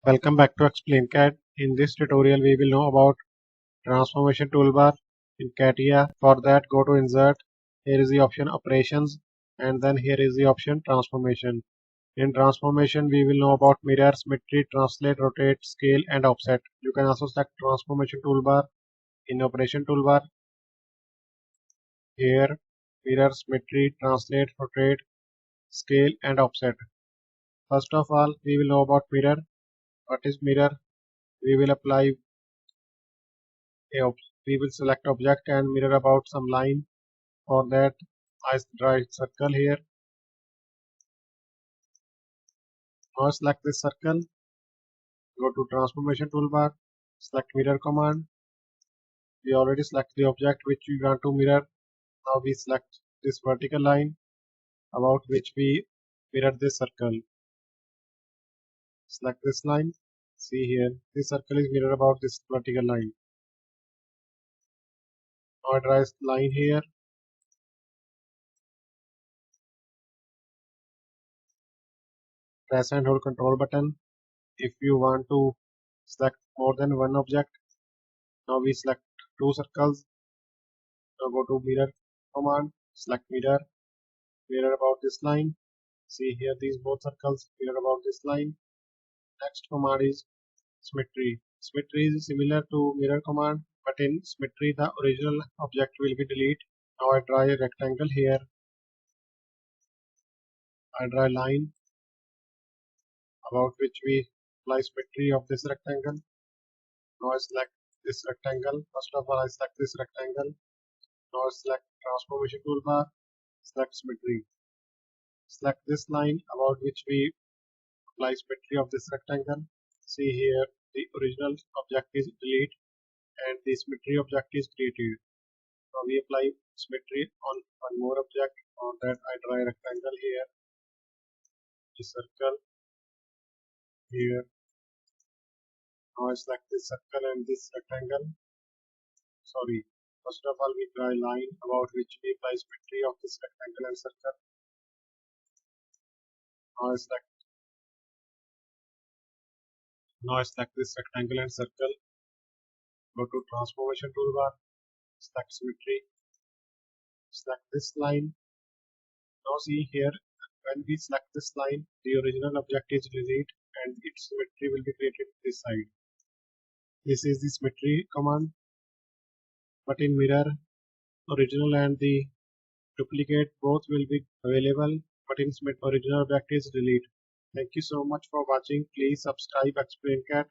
Welcome back to Explain Cat. In this tutorial we will know about transformation toolbar in CATIA. For that, go to Insert. Here is the option Operations, and then here is the option Transformation. In transformation we will know about mirror, symmetry, translate, rotate, scale and offset. You can also select transformation toolbar in operation toolbar. Here mirror, symmetry, translate, rotate, scale and offset. First of all, we will know about mirror. What is mirror? We will apply we will select object and mirror about some line. For that, I draw a circle here. Now select this circle, go to transformation toolbar, select mirror command. We already select the object which we want to mirror. Now we select this vertical line about which we mirror this circle. Select this line. See here, this circle is mirror about this vertical line. Now I draw a line here. Press and hold control button. If you want to select more than one object, now we select two circles. Now go to mirror command, select mirror, mirror about this line. See here these both circles mirror about this line. Next command is symmetry. Symmetry is similar to mirror command, but in symmetry the original object will be deleted. Now I draw a rectangle here. I draw a line about which we apply symmetry of this rectangle. Now I select this rectangle. First of all I select this rectangle. Now I select transformation toolbar, select symmetry. Select this line about which we apply symmetry of this rectangle. See here the original object is deleted and the symmetry object is created. Now we apply symmetry on one more object. For that I draw a rectangle here, a circle here. Now I select this circle and this rectangle. Sorry. First of all we draw a line about which we apply symmetry of this rectangle and circle. Now I select this rectangle and circle. Go to transformation toolbar, select symmetry, select this line. Now see here, when we select this line, the original object is deleted and its symmetry will be created this side. This is the symmetry command, but in mirror, original and the duplicate both will be available, but in original object is deleted. Thank you so much for watching. Please subscribe Explain Cat.